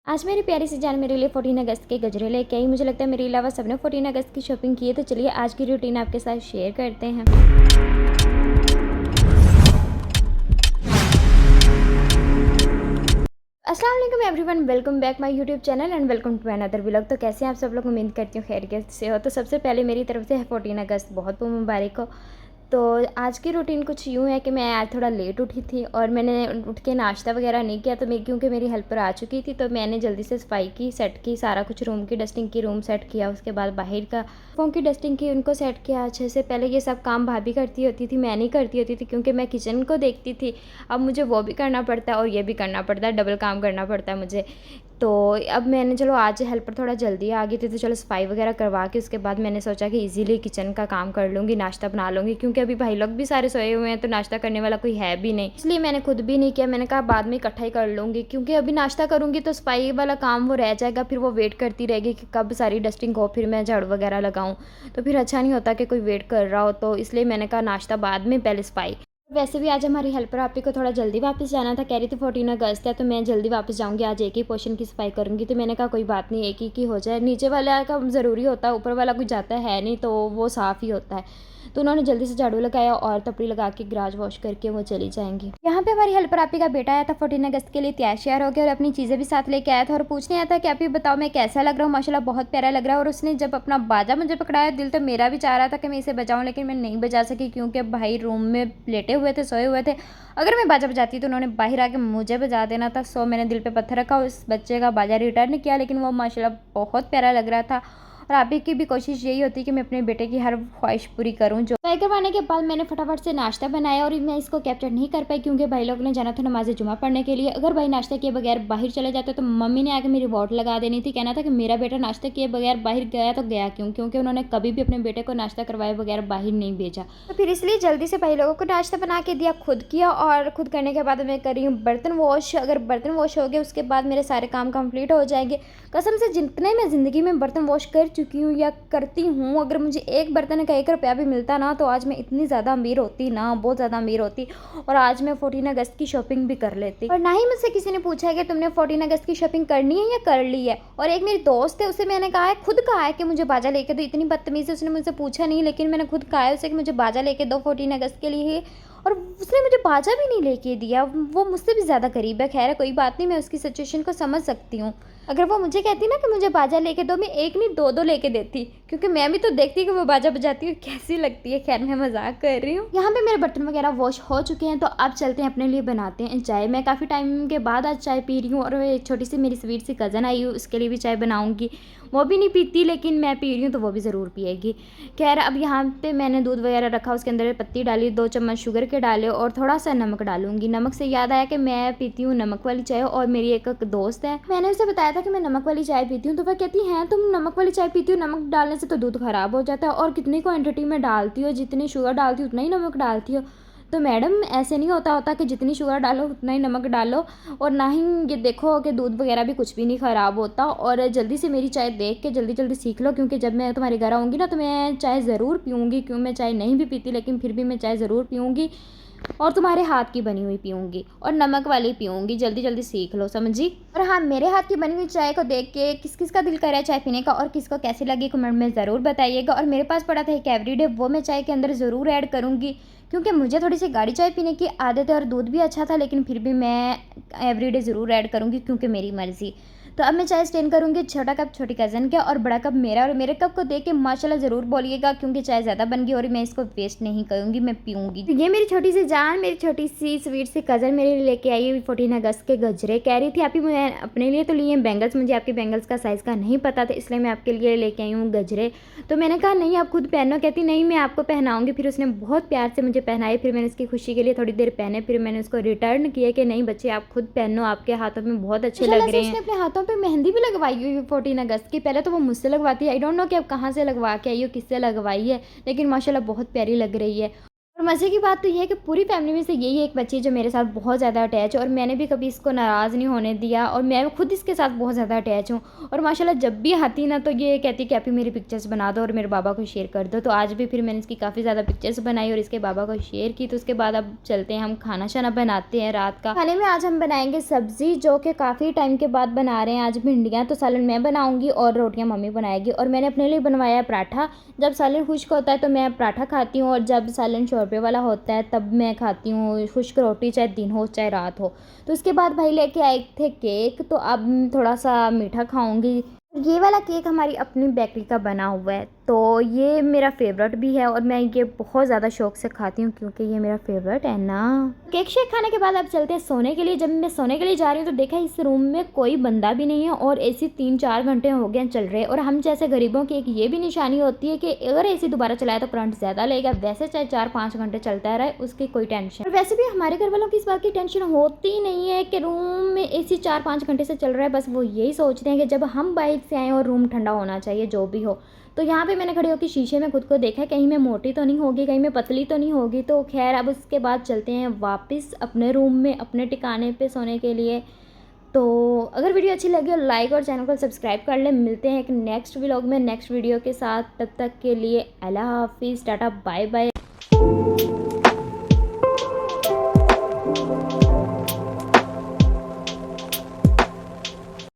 आज मेरी प्यारी सी जान मेरे लिए 14 अगस्त के गजरे लेके आई। मुझे लगता है मेरे अलावा सबने 14 अगस्त की शॉपिंग की है। तो चलिए आज की रूटीन आपके साथ शेयर करते हैं। अस्सलाम वालेकुम everyone, welcome back my YouTube channel and welcome to another vlog. तो कैसे हैं आप सब लोग? उम्मीद करती हूँ खैरियत से हो। तो सबसे पहले मेरी तरफ से 14 अगस्त बहुत बहुत मुबारक हो। तो आज की रूटीन कुछ यूँ है कि मैं आज थोड़ा लेट उठी थी और मैंने उठ के नाश्ता वगैरह नहीं किया। तो मैं क्योंकि मेरी हेल्पर आ चुकी थी तो मैंने जल्दी से सफाई की, सेट की, सारा कुछ रूम की डस्टिंग की, रूम सेट किया। उसके बाद बाहर का फोन की डस्टिंग की, उनको सेट किया अच्छे से। पहले ये सब काम भाभी करती होती थी, मैं नहीं करती होती थी क्योंकि मैं किचन को देखती थी। अब मुझे वो भी करना पड़ता है और ये भी करना पड़ता है, डबल काम करना पड़ता है मुझे। तो अब मैंने चलो आज हेल्पर थोड़ा जल्दी आ गई थी तो चलो सफाई वगैरह करवा के उसके बाद मैंने सोचा कि इजीली किचन का काम कर लूँगी, नाश्ता बना लूँगी क्योंकि अभी भाई लोग भी सारे सोए हुए हैं तो नाश्ता करने वाला कोई है भी नहीं। इसलिए मैंने खुद भी नहीं किया, मैंने कहा बाद में इकट्ठा ही कर लूँगी क्योंकि अभी नाश्ता करूँगी तो सफाई वाला काम वो रह जाएगा, फिर वो वेट करती रहेगी कि कब सारी डस्टिंग हो फिर मैं झाड़ू वगैरह लगाऊँ। तो फिर अच्छा नहीं होता कि कोई वेट कर रहा हो। तो इसलिए मैंने कहा नाश्ता बाद में, पहले सफाई। वैसे भी आज हमारी हेल्पर आपी को थोड़ा जल्दी वापस जाना था, कह रही थी 14 अगस्त है तो मैं जल्दी वापस जाऊंगी, आज एक ही पोर्शन की सफाई करूंगी। तो मैंने कहा कोई बात नहीं, एक ही की हो जाए, नीचे वाला का ज़रूरी होता है, ऊपर वाला कोई जाता है नहीं तो वो साफ़ ही होता है। तो उन्होंने जल्दी से झाड़ू लगाया और तपड़ी लगा के गराज वॉश करके वो चली जाएंगी। यहाँ पे हमारी हेल्पर आपी का बेटा आया था 14 अगस्त के लिए, तैयार श्यार हो गया और अपनी चीज़ें भी साथ लेके आया था और पूछने आया था कि आप ही बताओ मैं कैसा लग रहा हूँ। माशाल्लाह बहुत प्यारा लग रहा है। और उसने जब अपना बाजा मुझे पकड़ाया, दिल तो मेरा भी चाह रहा था कि मैं इसे बजाऊँ लेकिन मैं नहीं बजा सकी क्योंकि भाई रूम में लेटे हुए थे, सोए हुए थे। अगर मैं बाजा बजाती तो उन्होंने बाहर आके मुझे बजा देना था। सो मैंने दिल पे पत्थर रखा, उस बच्चे का बाजा रिटर्न किया लेकिन वो माशाल्लाह बहुत प्यारा लग रहा था। और आप की भी कोशिश यही होती है कि मैं अपने बेटे की हर ख्वाहिश पूरी करूं। जो ट्राई करवाने के बाद मैंने फटाफट से नाश्ता बनाया और मैं इसको कैप्चर नहीं कर पाई क्योंकि भाई लोग ने जाना था नमाज जुमा पढ़ने के लिए। अगर भाई नाश्ता किए बगैर बाहर चले जाते तो मम्मी ने आके मेरी वोट लगा देनी थी, कहना था कि मेरा बेटा नाश्ता किए बगैर बाहर गया तो गया क्यों, क्योंकि उन्होंने कभी भी अपने बेटे को नाश्ता करवाए बगैर बाहर नहीं भेजा। तो फिर इसलिए जल्दी से भाई लोगों को नाश्ता बना के दिया, खुद किया और खुद करने के बाद मैं कर रही हूँ बर्तन वॉश। अगर बर्तन वॉश हो गए उसके बाद मेरे सारे काम कंप्लीट हो जाएंगे। कसम से जितने मैं ज़िंदगी में बर्तन वॉश कर चुकी हूँ या करती हूँ, अगर मुझे एक बर्तन का 1 रुपया भी मिलता ना तो आज मैं इतनी ज़्यादा अमीर होती ना, बहुत ज़्यादा अमीर होती। और आज मैं 14 अगस्त की शॉपिंग भी कर लेती। और ना ही मुझसे किसी ने पूछा है कि तुमने 14 अगस्त की शॉपिंग करनी है या कर ली है। और एक मेरी दोस्त है, उसे मैंने कहा है, खुद कहा है कि मुझे बाजा लेके दो। इतनी बदतमीज़ी उसने मुझसे पूछा नहीं लेकिन मैंने खुद कहा है उसे कि मुझे बाजा लेके दो 14 अगस्त के लिए। और उसने मुझे बाजा भी नहीं लेके दिया। वो मुझसे भी ज़्यादा गरीब है। खैर कोई बात नहीं, मैं उसकी सिचुएशन को समझ सकती हूँ। अगर वो मुझे कहती ना कि मुझे बाजा लेके दो, मैं एक नहीं दो लेके देती क्योंकि मैं भी तो देखती कि वो बाजा बजाती है कैसी लगती है। खैर मैं मजाक कर रही हूँ। यहाँ पे मेरे बर्तन वगैरह वॉश हो चुके हैं तो अब चलते हैं अपने लिए बनाते हैं चाय। मैं काफ़ी टाइम के बाद आज चाय पी रही हूँ और एक छोटी सी मेरी स्वीट सी कज़न आई हुई, उसके लिए भी चाय बनाऊँगी। वो भी नहीं पीती लेकिन मैं पी रही हूँ तो वो भी ज़रूर पिएगी। खैर अब यहाँ पे मैंने दूध वगैरह रखा, उसके अंदर पत्ती डाली, 2 चम्मच शुगर के डाले और थोड़ा सा नमक डालूंगी। नमक से याद आया कि मैं पीती हूँ नमक वाली चाय और मेरी एक दोस्त है, मैंने उसे बताया था कि मैं नमक वाली चाय पीती हूँ तो वह कहती है तुम नमक वाली चाय पीती हो, नमक डालने से तो दूध ख़राब हो जाता है और कितनी क्वान्टिटी में डालती हो, जितनी शुगर डालती हो उतना ही नमक डालती हो। तो मैडम ऐसे नहीं होता कि जितनी शुगर डालो उतना ही नमक डालो। और ना ही ये देखो कि दूध वगैरह भी कुछ भी नहीं ख़राब होता। और जल्दी से मेरी चाय देख के जल्दी जल्दी सीख लो क्योंकि जब मैं तुम्हारे घर आऊँगी ना तो मैं चाय ज़रूर पीऊँगी। क्यों, मैं चाय नहीं भी पीती लेकिन फिर भी मैं चाय ज़रूर पीऊँगी और तुम्हारे हाथ की बनी हुई पीऊँगी और नमक वाली पीऊँगी। जल्दी जल्दी सीख लो, समझी। और हाँ, मेरे हाथ की बनी हुई चाय को देख के किस किस का दिल कर रहा है चाय पीने का और किसको कैसी लगी कमेंट में ज़रूर बताइएगा। और मेरे पास पड़ा था एक एवरीडे, वो मैं चाय के अंदर ज़रूर ऐड करूँगी क्योंकि मुझे थोड़ी सी गाढ़ी चाय पीने की आदत है और दूध भी अच्छा था लेकिन फिर भी मैं एवरीडे ज़रूर ऐड करूँगी क्योंकि मेरी मर्ज़ी। तो अब मैं चाय स्टेन करूँगी, छोटा कप छोटी कज़न का और बड़ा कप मेरा। और मेरे कप को देख के माशाल्लाह ज़रूर बोलिएगा क्योंकि चाय ज़्यादा बन गई और मैं इसको वेस्ट नहीं करूँगी, मैं पीऊँगी। तो ये मेरी छोटी सी जान, मेरी छोटी सी स्वीट सी कज़न मेरे लिए लेके आई हुई 14 अगस्त के गजरे। कह रही थी आप ही मैं अपने लिए तो लिए बैंगल्स, मुझे आपके बैंगल्स का साइज़ का नहीं पता था इसलिए मैं आपके लिए लेके आई हूँ गजरे। तो मैंने कहा नहीं आप खुद पहनो, कहती नहीं मैं आपको पहनाऊँगी। फिर उसने बहुत प्यार से मुझे पहनाए, फिर मैंने उसकी खुशी के लिए थोड़ी देर पहने, फिर मैंने उसको रिटर्न किया कि नहीं बच्चे आप खुद पहनो, आपके हाथों में बहुत अच्छे लग रहे हैं। उसने अपने हाथों पे मेहंदी भी लगवाई हुई 14 अगस्त की। पहले तो वो मुझसे लगवाती है, आई डोंट नो कि अब कहाँ से लगवा के आई हो, किससे लगवाई है, लेकिन माशाल्लाह बहुत प्यारी लग रही है। और मज़े की बात तो ये है कि पूरी फैमिली में से यही एक बच्ची है जो मेरे साथ बहुत ज़्यादा अटैच है और मैंने भी कभी इसको नाराज़ नहीं होने दिया और मैं खुद इसके साथ बहुत ज़्यादा अटैच हूँ। और माशाल्लाह जब भी आती ना तो ये कहती कि आप ही मेरी पिक्चर्स बना दो और मेरे बाबा को शेयर कर दो। तो आज भी फिर मैंने इसकी काफ़ी ज़्यादा पिक्चर्स बनाई और इसके बाबा को शेयर की। तो उसके बाद अब चलते हैं, हम खाना शाना बनाते हैं रात का। खाने में आज हम बनाएंगे सब्ज़ी, जो कि काफ़ी टाइम के बाद बना रहे हैं। आज भिंडियाँ, तो सालन मैं बनाऊँगी और रोटियाँ मम्मी बनाएगी। और मैंने अपने लिए बनवाया है पराठा। जब सालन खुश्क होता है तो मैं पराठा खाती हूँ और जब सालन शोरबे वाला होता है तब मैं खाती हूँ खुश्क रोटी, चाहे दिन हो चाहे रात हो। तो उसके बाद भाई लेके आए थे केक, तो अब थोड़ा सा मीठा खाऊंगी। ये वाला केक हमारी अपनी बेकरी का बना हुआ है, तो ये मेरा फेवरेट भी है और मैं ये बहुत ज़्यादा शौक से खाती हूँ क्योंकि ये मेरा फेवरेट है ना। केक शेक खाने के बाद अब चलते हैं सोने के लिए। जब मैं सोने के लिए जा रही हूँ तो देखा इस रूम में कोई बंदा भी नहीं है और एसी 3-4 घंटे हो गए चल रहे हैं। और हम जैसे गरीबों की एक ये भी निशानी होती है कि अगर एसी दोबारा चलाए तो करंट ज़्यादा लगेगा, वैसे चाहे 4-5 घंटे चलता रहे उसकी कोई टेंशन। और वैसे भी हमारे घर वालों की इस बात की टेंशन होती नहीं है कि रूम में एसी 4-5 घंटे से चल रहा है। बस वो यही सोचते हैं कि जब हम बाइक से आएँ और रूम ठंडा होना चाहिए जो भी हो। तो यहाँ पे मैंने खड़े होकर शीशे में खुद को देखा, कहीं मैं मोटी तो नहीं होगी, कहीं मैं पतली तो नहीं होगी। तो खैर अब उसके बाद चलते हैं वापस अपने रूम में, अपने ठिकाने पे सोने के लिए। तो अगर वीडियो अच्छी लगी हो लाइक और चैनल को सब्सक्राइब कर ले। मिलते हैं एक नेक्स्ट व्लॉग में नेक्स्ट वीडियो के साथ। तब तक के लिए अल्लाह हाफिज़, टाटा बाय बाय।